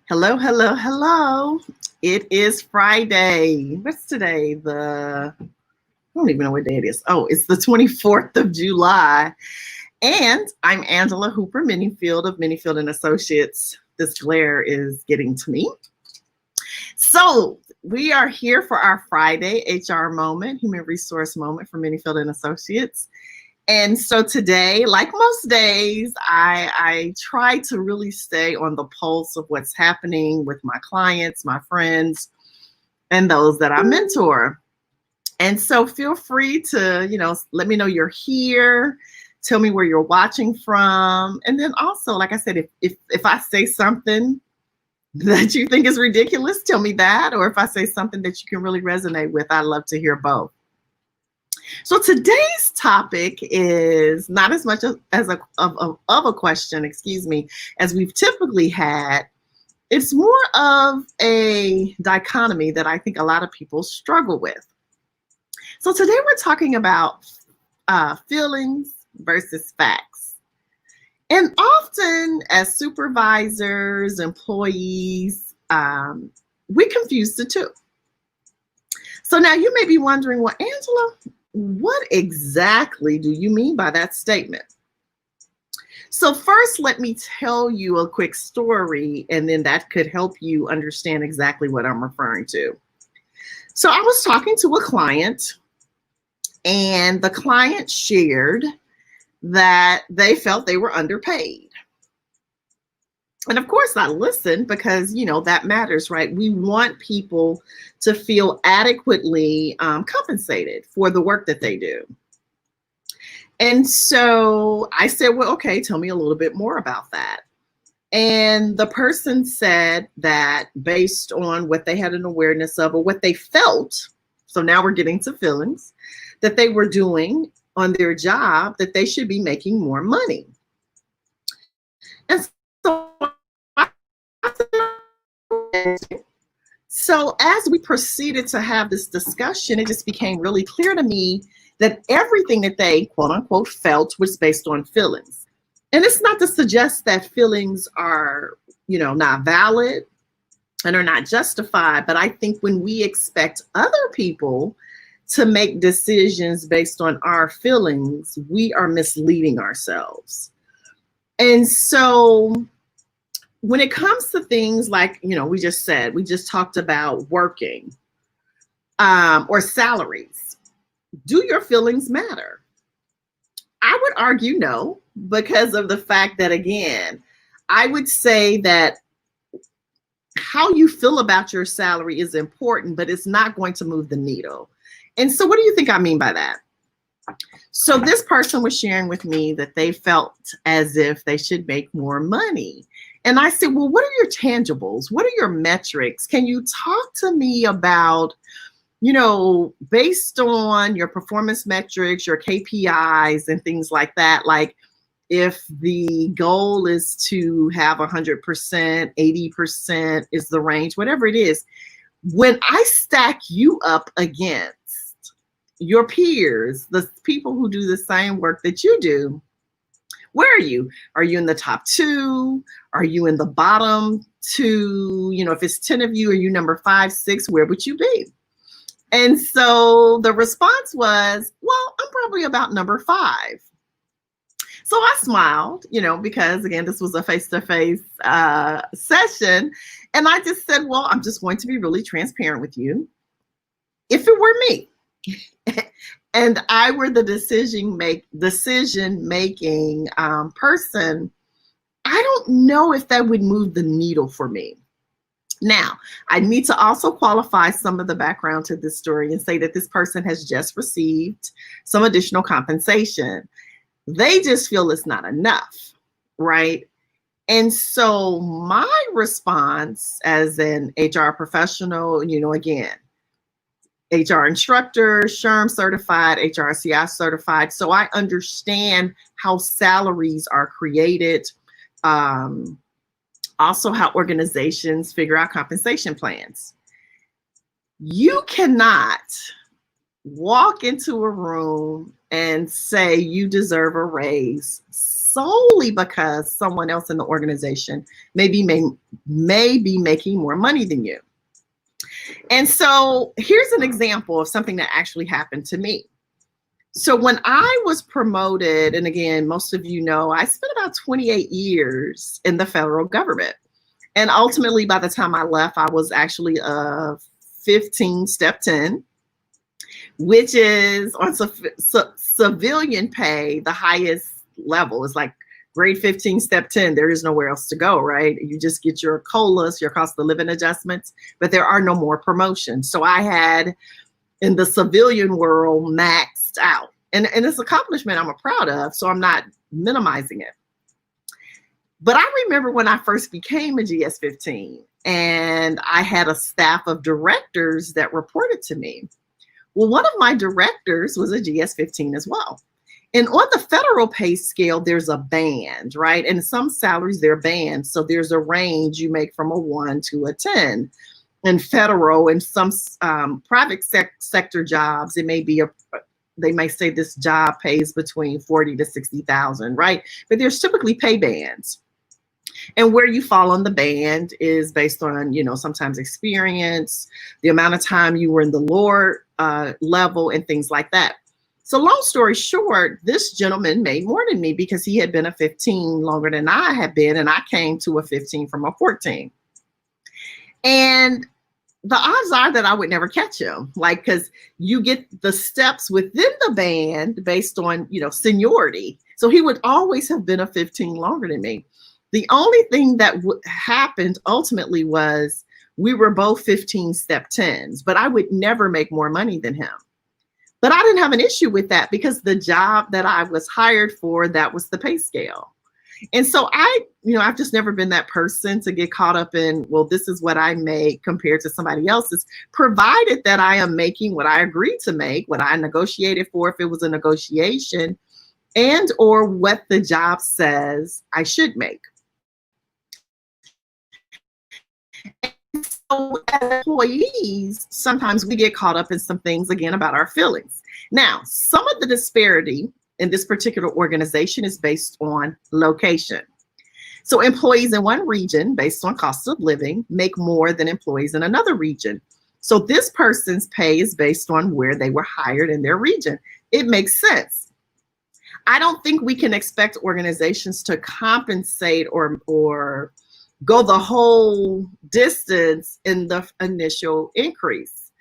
Hello, hello, hello. It is Friday. What's today? I don't even know what day it is. Oh, it's the 24th of July. And I'm Angela Hooper-Menifield of Menifield and Associates. This glare is getting to me. So we are here for our Friday HR moment, human resource moment for Menifield and Associates. And so today, like most days, I try to really stay on the pulse of what's happening with my clients, my friends, and those that I mentor. And so feel free to, let me know you're here. Tell me where you're watching from. And then also, like I said, if I say something that you think is ridiculous, tell me that. Or if I say something that you can really resonate with, I'd love to hear both. So today's topic is not as much as a question, as we've typically had. It's more of a dichotomy that I think a lot of people struggle with. So today we're talking about feelings versus facts. And often as supervisors, employees, we confuse the two. So now you may be wondering, well, Angela, what exactly do you mean by that statement? So first, let me tell you a quick story, and then that could help you understand exactly what I'm referring to. So I was talking to a client, and the client shared that they felt they were underpaid. And of course I listened because, that matters, right? We want people to feel adequately compensated for the work that they do. And so I said, well, okay, tell me a little bit more about that. And the person said that based on what they had an awareness of or what they felt, so now we're getting to feelings, that they were doing on their job, that they should be making more money. And so as we proceeded to have this discussion, it just became really clear to me that everything that they, quote unquote, felt was based on feelings. And it's not to suggest that feelings are, not valid and are not justified. But I think when we expect other people to make decisions based on our feelings, we are misleading ourselves. And so when it comes to things like, we just talked about working or salaries, do your feelings matter? I would argue no, because of the fact that, again, I would say that how you feel about your salary is important, but it's not going to move the needle. And so what do you think I mean by that? So this person was sharing with me that they felt as if they should make more money. And I said, well, what are your tangibles? What are your metrics? Can you talk to me about, based on your performance metrics, your KPIs and things like that, like if the goal is to have 100%, 80% is the range, whatever it is, when I stack you up against your peers, the people who do the same work that you do, where are you? Are you in the top 2? Are you in the bottom 2? If it's 10 of you, are you number 5, 6? Where would you be? And so the response was, well, I'm probably about number 5. So I smiled, because again, this was a face-to-face session. And I just said, well, I'm just going to be really transparent with you. If it were me, and I were the decision-making person, I don't know if that would move the needle for me. Now, I need to also qualify some of the background to this story and say that this person has just received some additional compensation. They just feel it's not enough, right? And so my response as an HR professional, again, HR instructor, SHRM certified, HRCI certified. So I understand how salaries are created, also how organizations figure out compensation plans. You cannot walk into a room and say you deserve a raise solely because someone else in the organization may be making more money than you. And so here's an example of something that actually happened to me. So when I was promoted, and again, most of you know, I spent about 28 years in the federal government. And ultimately, by the time I left, I was actually a 15 step 10, which is on civilian pay, the highest level is like grade 15, step 10. There is nowhere else to go, right? You just get your COLAs, your cost of living adjustments, but there are no more promotions. So I had, in the civilian world, maxed out. And it's an accomplishment I'm proud of, so I'm not minimizing it. But I remember when I first became a GS-15 and I had a staff of directors that reported to me. Well, one of my directors was a GS-15 as well. And on the federal pay scale, there's a band, right? And some salaries, they're bands. So there's a range you make from a 1 to a 10. In federal and some private sector jobs, they may say this job pays between 40 to 60,000, right? But there's typically pay bands. And where you fall on the band is based on, sometimes experience, the amount of time you were in the lower level and things like that. So long story short, this gentleman made more than me because he had been a 15 longer than I had been, and I came to a 15 from a 14. And the odds are that I would never catch him, because you get the steps within the band based on, seniority. So he would always have been a 15 longer than me. The only thing that happened ultimately was we were both 15 step 10s, but I would never make more money than him. But I didn't have an issue with that because the job that I was hired for, that was the pay scale. And so I've just never been that person to get caught up in, well, this is what I make compared to somebody else's, provided that I am making what I agreed to make, what I negotiated for, if it was a negotiation, and or what the job says I should make. So as employees, sometimes we get caught up in some things, again, about our feelings. Now, some of the disparity in this particular organization is based on location. So employees in one region, based on cost of living, make more than employees in another region. So this person's pay is based on where they were hired in their region. It makes sense. I don't think we can expect organizations to compensate or go the whole distance in the initial increase.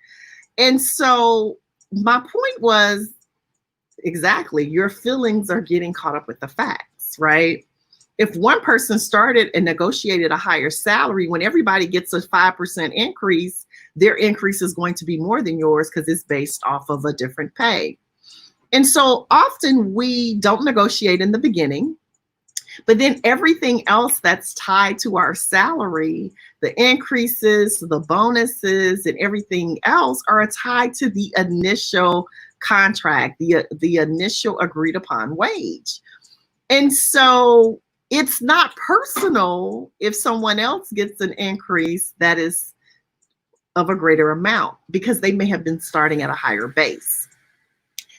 And so my point was, exactly, your feelings are getting caught up with the facts, right? If one person started and negotiated a higher salary, when everybody gets a 5% increase, their increase is going to be more than yours because it's based off of a different pay. And so often we don't negotiate in the beginning, but then everything else that's tied to our salary, the increases, the bonuses, and everything else are tied to the initial contract, the initial agreed upon wage. And so it's not personal if someone else gets an increase that is of a greater amount because they may have been starting at a higher base.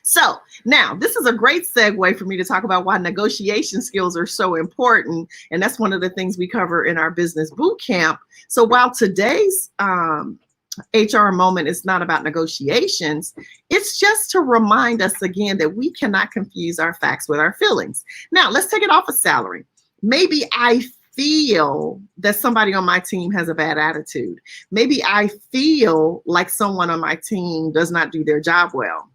So now this is a great segue for me to talk about why negotiation skills are so important. And that's one of the things we cover in our business boot camp. So while today's HR moment is not about negotiations, it's just to remind us again that we cannot confuse our facts with our feelings. Now let's take it off of salary. Maybe I feel that somebody on my team has a bad attitude. Maybe I feel like someone on my team does not do their job well.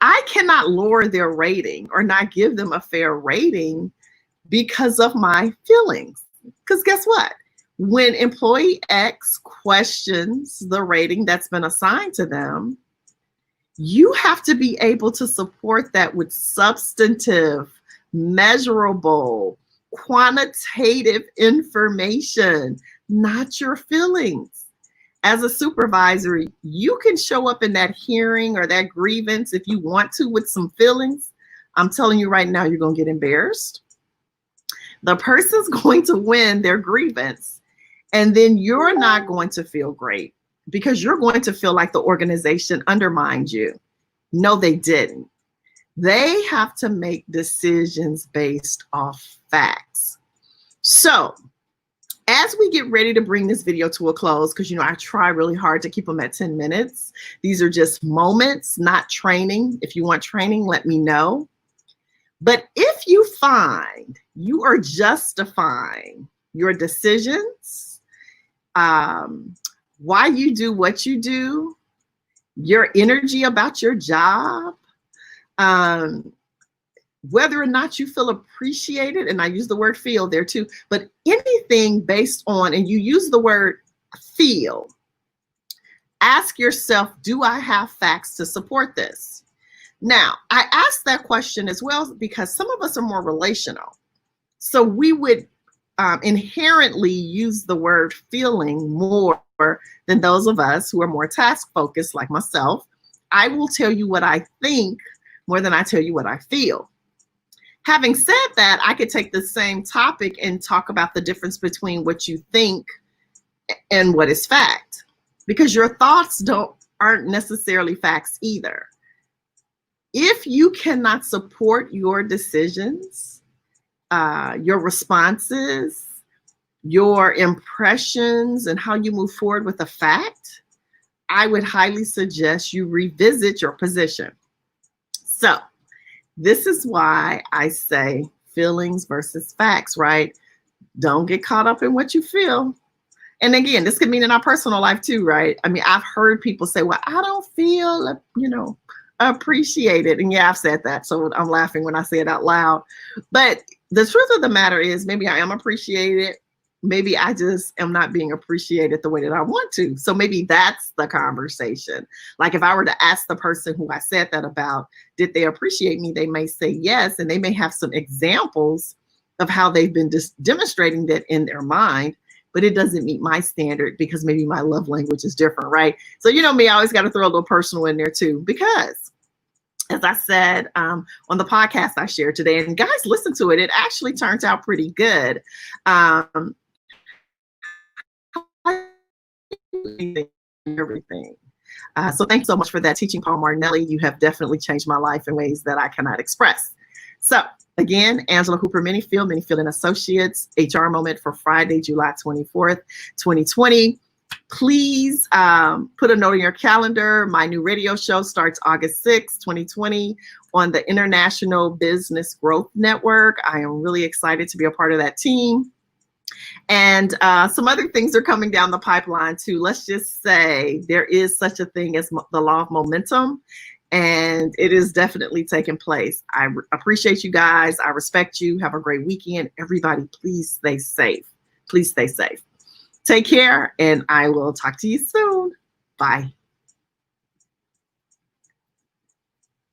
I cannot lower their rating or not give them a fair rating because of my feelings. Because guess what? When employee X questions the rating that's been assigned to them, you have to be able to support that with substantive, measurable, quantitative information, not your feelings. As a supervisor, you can show up in that hearing or that grievance if you want to with some feelings. I'm telling you right now, you're going to get embarrassed. The person's going to win their grievance, and then you're not going to feel great because you're going to feel like the organization undermined you. No, they didn't. They have to make decisions based off facts. So as we get ready to bring this video to a close, because, you know, I try really hard to keep them at 10 minutes. These are just moments, not training. If you want training, let me know. But if you find you are justifying your decisions, why you do what you do, your energy about your job, whether or not you feel appreciated, and I use the word feel there too, but anything based on, and you use the word feel, ask yourself, do I have facts to support this? Now, I ask that question as well because some of us are more relational. So we would inherently use the word feeling more than those of us who are more task focused like myself. I will tell you what I think more than I tell you what I feel. Having said that, I could take the same topic and talk about the difference between what you think and what is fact, because your thoughts aren't necessarily facts either. If you cannot support your decisions, your responses, your impressions, and how you move forward with a fact, I would highly suggest you revisit your position. So this is why I say feelings versus facts, right? Don't get caught up in what you feel. And again, this could mean in our personal life too, right? I mean, I've heard people say, well, I don't feel, appreciated. And yeah, I've said that. So I'm laughing when I say it out loud. But the truth of the matter is maybe I am appreciated. Maybe I just am not being appreciated the way that I want to. So maybe that's the conversation. Like if I were to ask the person who I said that about, did they appreciate me? They may say yes. And they may have some examples of how they've been demonstrating that in their mind, but it doesn't meet my standard because maybe my love language is different, right? So you know me, I always got to throw a little personal in there too, because as I said on the podcast I shared today, and guys, listen to it, it actually turns out pretty good. Everything. So thanks so much for that teaching, Paul Martinelli. You have definitely changed my life in ways that I cannot express. So again, Angela Hooper-Menifield, Menifield Associates, HR moment for Friday, July 24th, 2020. Please put a note in your calendar. My new radio show starts August 6th, 2020 on the International Business Growth Network. I am really excited to be a part of that team. And some other things are coming down the pipeline too. Let's just say there is such a thing as the law of momentum, and it is definitely taking place. I appreciate you guys. I respect you. Have a great weekend. Everybody, please stay safe. Please stay safe. Take care, and I will talk to you soon. Bye.